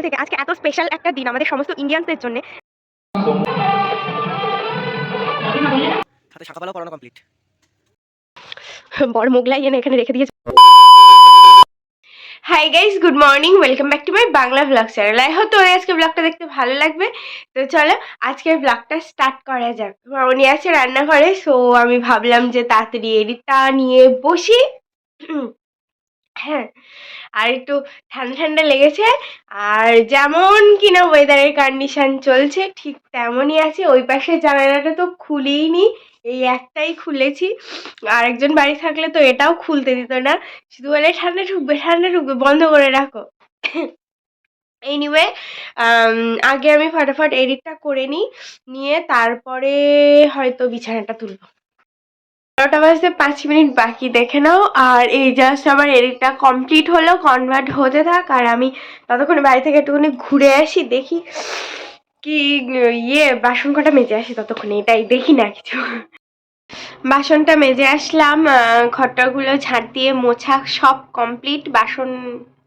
থেকে আজকে এত স্পেশাল একটা দিন আমাদের সমস্ত ইন্ডিয়ানসদের জন্য। হাতে শাঁখাপালা পরানো কমপ্লিট। বড় মোগলাই এনে এখানে রেখে দিয়েছে। Hi guys, good morning, welcome back to my Bangla blog channel. I hope তোমরা আজকে ব্লগটা দেখতে ভালো লাগবে। তো চলো আজকের ব্লগটা স্টার্ট করা যাক। উনি আছে রান্নাঘরে, সো আমি ভাবলাম যে তাড়াতাড়ি এডিটটা নিয়ে বসি। হ্যাঁ, আর একটু ঠান্ডা ঠান্ডা লেগেছে, আর যেমন কিনা ওয়েদারের কন্ডিশন চলছে ঠিক তেমনই আছে। ওই পাশে জানালাটা তো খুলেই নি, এই একটাই খুলেছি। আরেকজন বাড়ি থাকলে তো এটাও খুলতে দিত না, শুধু বলে ঠান্ডা ঢুকবে ঠান্ডা ঢুকবে, বন্ধ করে রাখো। এনিওয়ে, আগে আমি ফটাফট এডিটটা করে নিয়ে তারপরে হয়তো বিছানাটা তুলবো। 12টা বাজতে 5 মিনিট বাকি, দেখে নাও। আর এই জাস্ট আমার এডিটটা কমপ্লিট হলো, কনভার্ট হতে থাক। আর আমি ততক্ষণে বাড়ি থেকে একটুখানি ঘুরে আসি, দেখি কি বাসন কটা মেজে আসি ততক্ষণে, এটাই দেখি না কিছু। বাসনটা মেজে আসলাম, ঘরটাগুলো ঝাঁট দিয়ে মোছা সব কমপ্লিট। বাসন,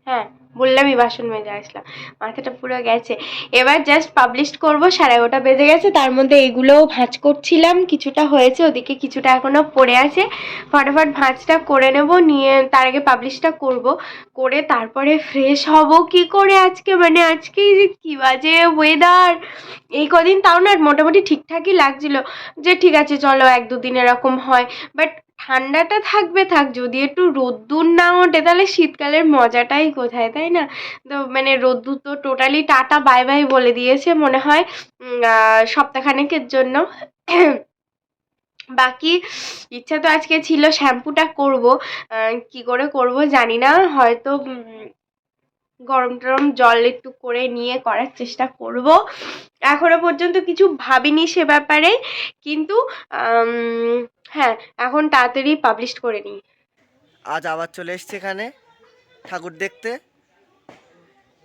হ্যাঁ বললামই বাসন মেজে আসলাম, মাথাটা পুরো গেছে। এবার জাস্ট পাবলিশ করব, 11:30 বেজে গেছে। তার মধ্যে এগুলোও ভাঁজ করছিলাম, কিছুটা হয়েছে, ওদিকে কিছুটা এখনো পড়ে আছে। ফটাফট ভাঁজটা করে নেব, নিয়ে তার আগে পাবলিশটা করব, করে তারপরে ফ্রেশ হব। কি করে আজকে, মানে আজকে যে কি বাজে ওয়েদার। এই কদিন তাও না মোটামুটি ঠিকঠাকই লাগছিল, যে ঠিক আছে চলো 1-2 দিন এরকম হয়, বাট ঠান্ডাটা থাকবে থাক, যদি একটু রোদ্দুর না ওঠে তাহলে শীতকালের মজাটাই কোথায়, তাই না? তো মানে রোদ্দুর তো টোটালি টাটা বাই বাই বলে দিয়েছে মনে হয় সপ্তাহখানেকের জন্য। বাকি ইচ্ছা তো আজকে ছিল শ্যাম্পুটা করব, কি করে করব জানি না, হয়তো গরম টরম জল একটু করে নিয়ে করার চেষ্টা করব। এখনো পর্যন্ত কিছু ভাবিনি সে ব্যাপারে, কিন্তু হ্যাঁ এখন তাড়াতাড়ি পাবলিশ করে নিই। আজ আবার চলে এসেছি এখানে ঠাকুর দেখতে।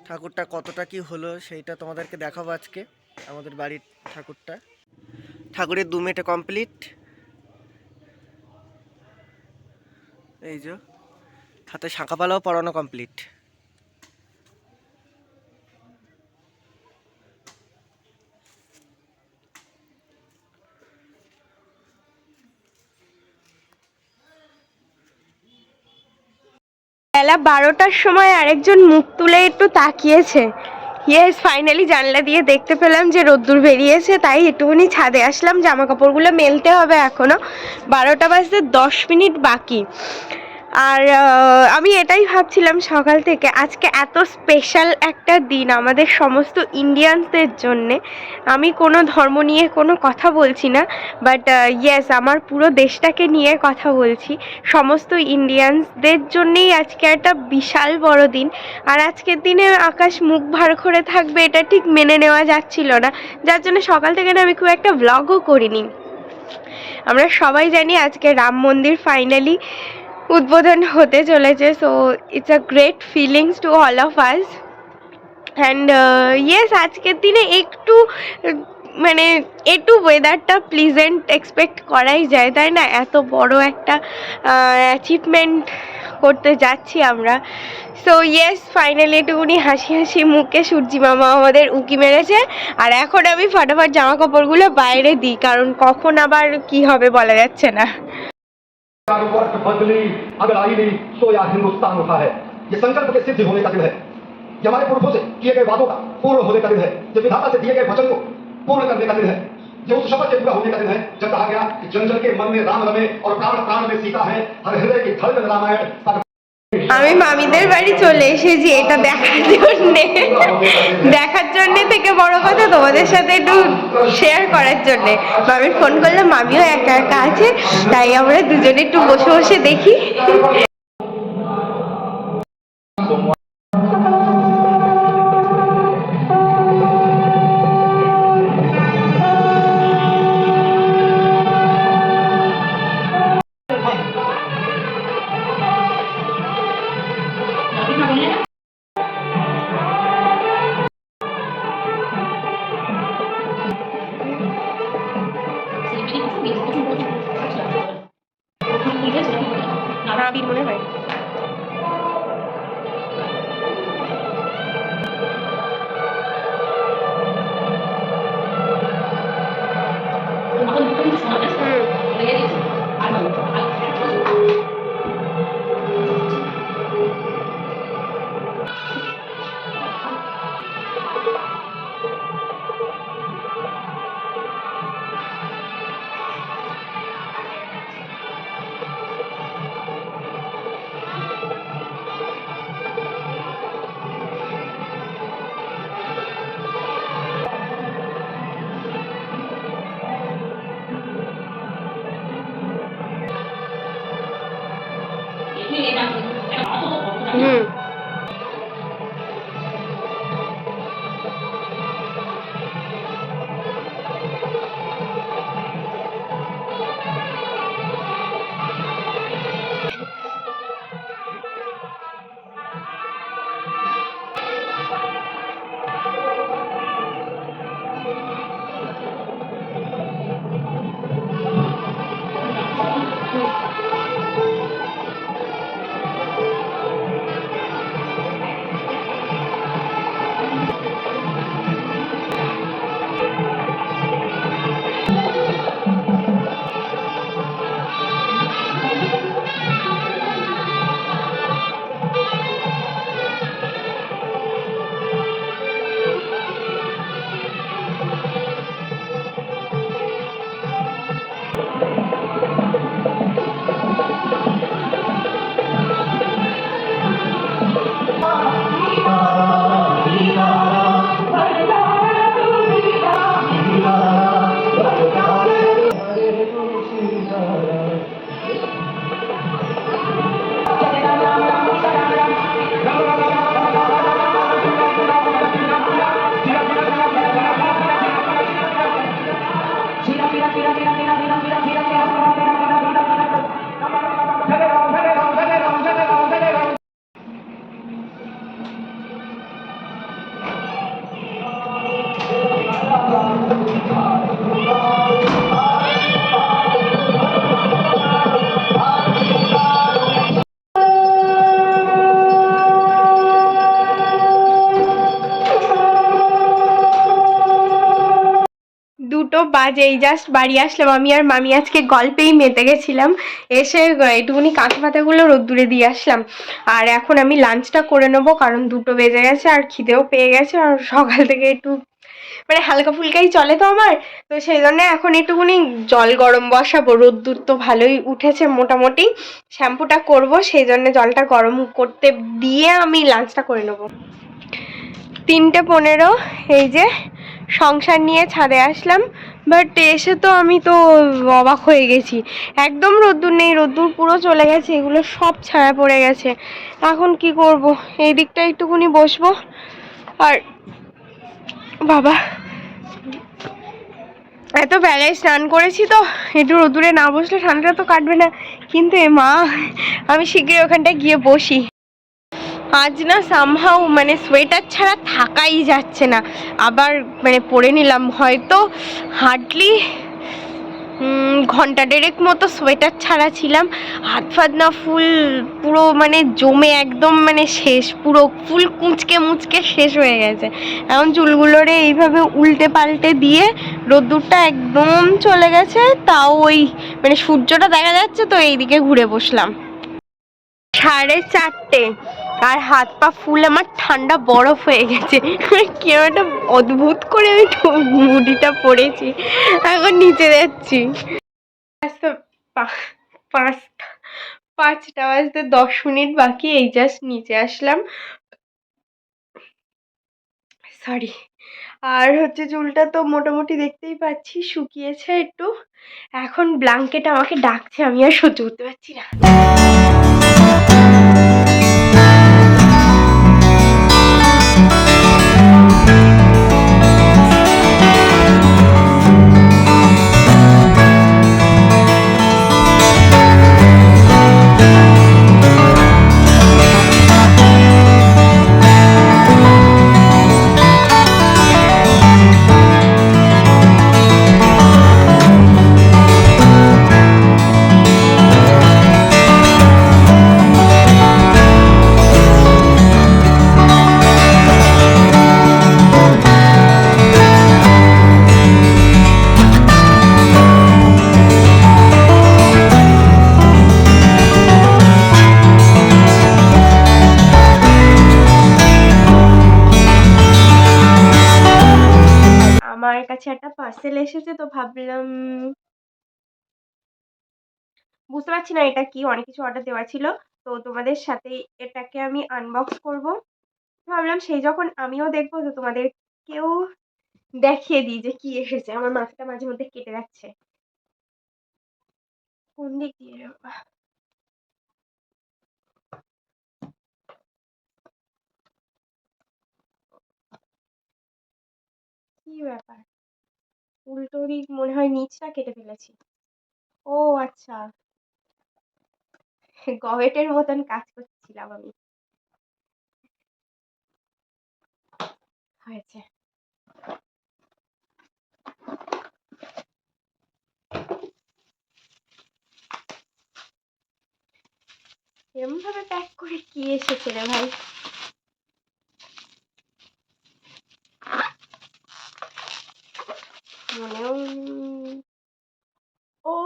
ঠাকুরটা কতটা কি হলো সেইটা তোমাদেরকে দেখাবো আজকে। আমাদের বাড়ির ঠাকুরটা, ঠাকুরের 2 মিনিটে কমপ্লিট। এই যে হাতে শাঁখাপালাও পরানো কমপ্লিট। বেলা 12টার সময় আরেকজন মুখ তুলে একটু তাকিয়েছে। ইয়েস, ফাইনালি জানলা দিয়ে দেখতে পেলাম যে রোদ্দুর বেরিয়েছে, তাই একটুখানি ছাদে আসলাম। জামা কাপড়গুলো মেলতে হবে এখনো, 12টা বাজতে 10 মিনিট বাকি। আর আমি এটাই ভাবছিলাম সকাল থেকে, আজকে এত স্পেশাল একটা দিন আমাদের সমস্ত ইন্ডিয়ানসদের জন্যে। আমি কোনো ধর্ম নিয়ে কোনো কথা বলছি না, বাট ইয়েস আমার পুরো দেশটাকে নিয়ে কথা বলছি। সমস্ত ইন্ডিয়ানসদের জন্যেই আজকে একটা বিশাল বড় দিন। আর আজকের দিনে আকাশ মুখ ভার করে থাকবে এটা ঠিক মেনে নেওয়া যাচ্ছিল না, যার জন্য সকাল থেকে না আমি খুব একটা ভ্লগও করিনি। আমরা সবাই জানি আজকে রাম মন্দির ফাইনালি উদ্বোধন হতে চলেছে, so it's a great feelings to all of us. And yes, আজকের দিনে একটু মানে একটু ওয়েদারটা প্লিজেন্ট এক্সপেক্ট করাই যায়, তাই না? এত বড় একটা অ্যাচিভমেন্ট করতে যাচ্ছি আমরা। সো ইয়েস, ফাইনালি একটুকুনি হাসি হাসি মুখে সূর্যি মামা আমাদের উঁকি মেরেছে। আর এখন আমি ফটাফট জামা কাপড়গুলো বাইরে দিই, কারণ কখন আবার কি হবে বলা যাচ্ছে না। वर्ष बदली अगर आई नहीं तो या हिंदुस्तान उठा है। ये संकल्प के सिद्ध होने का दिन है, ये हमारे पुरखों से किए गए वादों का पूर्ण होने का दिन है, ये विधाता से दिए गए वचन को पूर्ण करने का दिन है, ये उस शपथ के पूरा होने का दिन है जब कहा गया कि जन जन के मन में राम रमे और प्राण प्राण में सीता है, हर हृदय की धड़कन रामायण। আমি মামিদের বাড়ি চলে এসেছি এটা দেখার জন্যে থেকে বড় কথা তোমাদের সাথে একটু শেয়ার করার জন্যে। মামির ফোন করলে, মামিও একা একা আছে, তাই আমরা দুজনে একটু বসে বসে দেখি। মনে হয় দুটো বাজেই জাস্ট বাড়ি আসলাম। আমি আর মামি আজকে গল্পেই মেতে গেছিলাম। এসে একটুখানি কাঁচা পাতাগুলো রোদ্দুরে দিয়ে আসলাম। আর এখন আমি লাঞ্চটা করে নেবো, কারণ 2টো বেজে গেছে আর খিদেও পেয়ে গেছে। আর সকাল থেকে একটু মানে হালকা ফুলকাই চলে তো আমার, তো সেই জন্য এখন একটুখানি জল গরম বসাবো। রোদ্দুর তো ভালোই উঠেছে মোটামুটি, শ্যাম্পুটা করব, সেই জন্য জলটা গরম করতে দিয়ে আমি লাঞ্চটা করে নেবো। 3:15 এই যে সংসার নিয়ে ছাদে আসলাম। বাট এসে তো আমি তো অবাক হয়ে গেছি, একদম রোদ্দুর নেই, রোদ্দুর পুরো চলে গেছে, এগুলো সব ছায়া পড়ে গেছে। এখন কি করব, এই দিকটা একটুখানি বসবো। আর বাবা, এত বেলায় স্নান করেছি তো একটু রোদ্দুরে না বসলে ঠান্ডাটা তো কাটবে না। কিন্তু এ মা, আমি শীঘ্রই ওখানটায় গিয়ে বসি। আজ না সামহাউ মানে সোয়েটার ছাড়া থাকাই যাচ্ছে না। আবার মানে পরে নিলাম, হয়তো হার্ডলি ঘন্টা দেড়েক মতো সোয়েটার ছাড়া ছিলাম। হাত ফাত না ফুল পুরো মানে জমে একদম মানে শেষ, পুরো ফুল কুঁচকে মুচকে শেষ হয়ে গেছে। এখন চুলগুলোরে এইভাবে উল্টে পাল্টে দিয়ে, রোদ্দুরটা একদম চলে গেছে, তাও ওই মানে সূর্যটা দেখা যাচ্ছে তো এইদিকে ঘুরে বসলাম। 4:30 আর হাত পা ফুল আমার ঠান্ডা বরফ হয়ে গেছে। কেউ একটা অদ্ভুত করে আমি মুডিটা পড়েছি, এখন নিচে যাচ্ছি। আচ্ছা, 5টা বাজতে 10 মিনিট বাকি, এই জাস্ট নিচে আসলাম, সরি। আর হচ্ছে চুলটা তো মোটামুটি দেখতেই পাচ্ছি শুকিয়েছে একটু। এখন ব্ল্যাঙ্কেট আমাকে ডাকছে, আমি আর সহ্য করতে পারছি না। আমার কাছে একটা পার্সেল এসেছে, তো ভাবলাম, বুঝতে পারছি না এটা কি, অনেক কিছু অর্ডার দেওয়া ছিল, তো তোমাদের সাথে এটাকে আমি আনবক্স করব। ভাবলাম সেই যখন আমিও দেখবো, তো তোমাদেরকেও দেখিয়ে দিই যে কি এসেছে। আমার মাথাটা মাঝে মধ্যে কেটে যাচ্ছে, কোন দিক দিয়ে যাবো? কি ব্যাপার, উল্টো দিক মনে হয়, নিচটা কেটে ফেলেছি। ও আচ্ছা, গবেটের মতন কাজ করছিলাম আমি। হয়েছে। এরম ভাবে প্যাক করে কি এসেছে রে ভাই? মনেও ও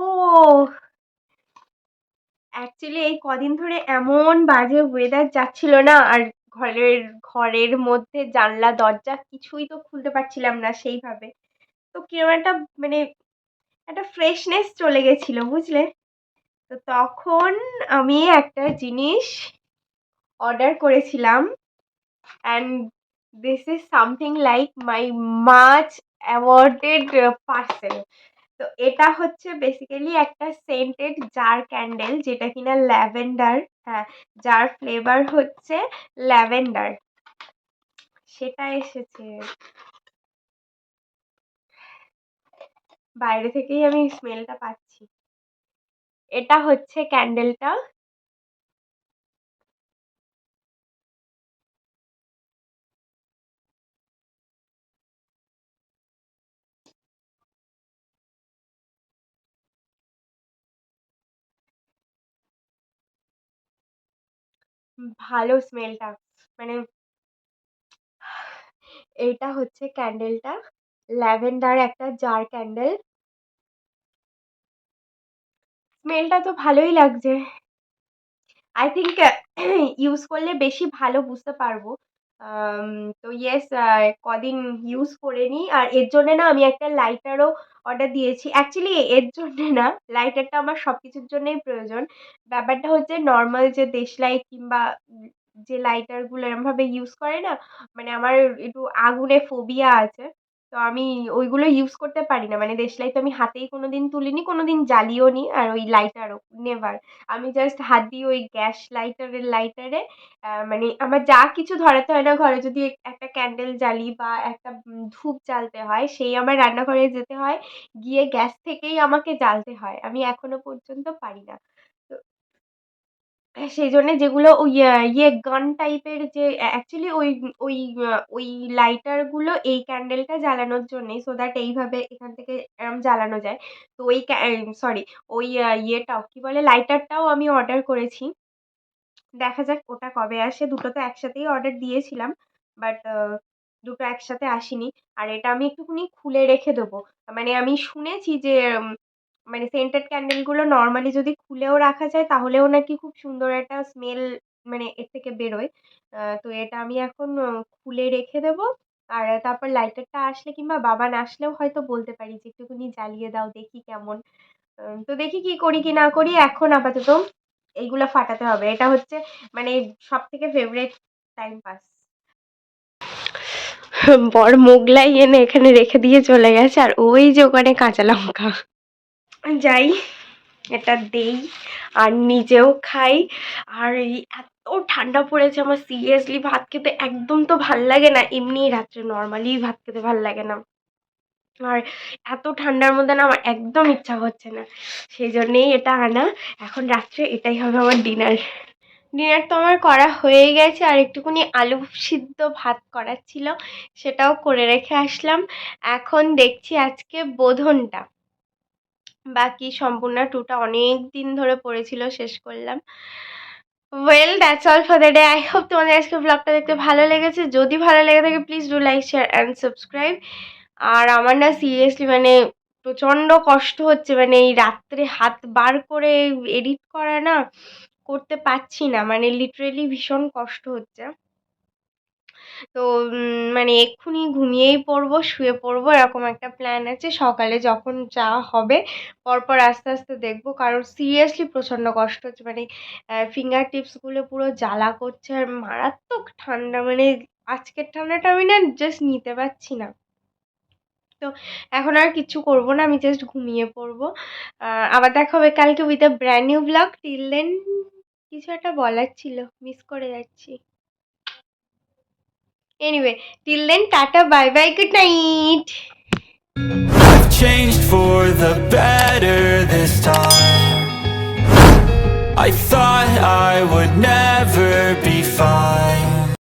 অ্যাকচুয়ালি এই কদিন ধরে এমন বাজে ওয়েদার যাচ্ছিল না, আর ঘরের ঘরের মধ্যে জানলা দরজা কিছুই তো খুলতে পারছিলাম না সেইভাবে। তো কিরকম একটা মানে একটা ফ্রেশনেস চলে গেছিল, বুঝলে? তো তখন আমি একটা জিনিস অর্ডার করেছিলাম, and this is something like my much awarded parcel. তো এটা হচ্ছে বেসিক্যালি একটা সেন্টেড জার ক্যান্ডেল, যেটা কিনা ল্যাভেন্ডার। হ্যাঁ, যার ফ্লেভার হচ্ছে ল্যাভেন্ডার, সেটা এসেছে। বাইরে থেকেই আমি স্মেলটা পাচ্ছি। এটা হচ্ছে ক্যান্ডেলটা। ভালো স্মেলটা, মানে এইটা হচ্ছে ক্যান্ডেলটা, ল্যাভেন্ডার একটা জার ক্যান্ডেল। স্মেলটা তো ভালোই লাগছে। আই থিঙ্ক ইউজ করলে বেশি ভালো বুঝতে পারবো। আম, তো ইয়েস, কদিন ইউজ করে নিই। আর এর জন্য না আমি একটা লাইটারও অর্ডার দিয়েছি। অ্যাকচুয়ালি এর জন্য না, লাইটারটা আমার সব কিছুর জন্যই প্রয়োজন। ব্যাপারটা হচ্ছে নর্মাল যে দেশলাই কিংবা যে লাইটারগুলো এরমভাবে ইউজ করে না, মানে আমার একটু আগুনে ফোবিয়া আছে। তো আমি ওইগুলো ইউজ করতে পারি না, মানে দেশলাই তো আমি হাতেই কোনোদিন তুলিনি, কোনোদিন জ্বালিও নি, আর ওই লাইটারও নেভার। আমি জাস্ট হাত দিয়ে ওই গ্যাস লাইটারে মানে আমার যা কিছু ধরাতে হয় না ঘরে, যদি একটা ক্যান্ডেল জ্বালি বা একটা ধূপ জ্বালতে হয়, সেই আমার রান্নাঘরে যেতে হয়, গিয়ে গ্যাস থেকেই আমাকে জ্বালতে হয়। আমি এখনো পর্যন্ত পারি না। তো সেই জন্য যেগুলো ওই গান টাইপের, যে অ্যাকচুয়ালি ওই ওই লাইটারগুলো এই ক্যান্ডেলটা জ্বালানোর জন্যই, সো দ্যাট এইভাবে এখান থেকে এরম জ্বালানো যায়। তো ওই সরি, ওই ইয়েটাও কি বলে, লাইটারটাও আমি অর্ডার করেছি। দেখা যাক ওটা কবে আসে। দুটো তো একসাথেই অর্ডার দিয়েছিলাম, বাট দুটো একসাথে আসেনি। আর এটা আমি একটুখানি খুলে রেখে দেবো। মানে আমি শুনেছি যে মানে সেন্টেড ক্যান্ডেলগুলো নর্মালি যদি খুলেও রাখা যায় তাহলেও নাকি খুব সুন্দর একটা স্মেল মানে এর থেকে বেরোয়। তো এটা আমি এখন খুলে রেখে দেবো। আর তারপর লাইটারটা আসলে কিংবা বাবান আসলেও হয়তো বলতে পারি যে একটুখানি জ্বালিয়ে দাও, দেখি কেমন। তো দেখি কি করি কি না করি। এখন আপাতত এইগুলো ফাটাতে হবে। এটা হচ্ছে মানে সবথেকে ফেভারিট টাইম পাস। বর মোগলাই এনে এখানে রেখে দিয়ে চলে গেছে, আর ওই যে ওখানে কাঁচা লঙ্কা। যাই, এটা দেই আর নিজেও খাই। আর এই এত ঠান্ডা পড়েছে, আমার সিরিয়াসলি ভাত খেতে একদম তো ভাল লাগে না, এমনি রাত্রে নর্মালি ভাত খেতে ভাল লাগে না। আর এত ঠান্ডার মধ্যে না আমার একদম ইচ্ছা করছে না, সেই জন্যেই এটা আনা। এখন রাত্রে এটাই হবে আমার ডিনার। ডিনার তো আমার করা হয়ে গেছে, আর একটুখানি আলু সিদ্ধ ভাত করার ছিল, সেটাও করে রেখে আসলাম। এখন দেখছি আজকে বোধনটা, বাকি সম্পূর্ণ টুটা অনেক দিন ধরে পড়েছিল, শেষ করলাম। Well, that's all for the day. I hope তোমাদের আজকে ব্লগটা দেখতে ভালো লেগেছে। যদি ভালো লেগে থাকে please do like, share and subscribe. আর আমার না সিরিয়াসলি মানে প্রচণ্ড কষ্ট হচ্ছে, মানে এই রাত্রে হাত বার করে এডিট করা না করতে পারছি না, মানে লিটারেলি ভীষণ কষ্ট হচ্ছে। তো মানে এক্ষুনি ঘুমিয়েই পড়বো, শুয়ে পড়বো, এরকম একটা প্ল্যান আছে। সকালে যখন যা হবে পরপর আস্তে আস্তে দেখবো, কারণ সিরিয়াসলি প্রচণ্ড কষ্ট হচ্ছে, মানে ফিঙ্গার টিপসগুলো পুরো জ্বালা করছে। আর মারাত্মক ঠান্ডা, মানে আজকের ঠান্ডাটা আমি না জাস্ট নিতে পারছি না। তো এখন আর কিচ্ছু করবো না, আমি জাস্ট ঘুমিয়ে পড়বো। আবার দেখা হবে কালকে with a brand new blog. Till then, কিছু একটা বলার ছিল, মিস করে যাচ্ছি। Anyway, till then, tata, bye bye, good night. I've changed for the better this time. I thought I would never be fine.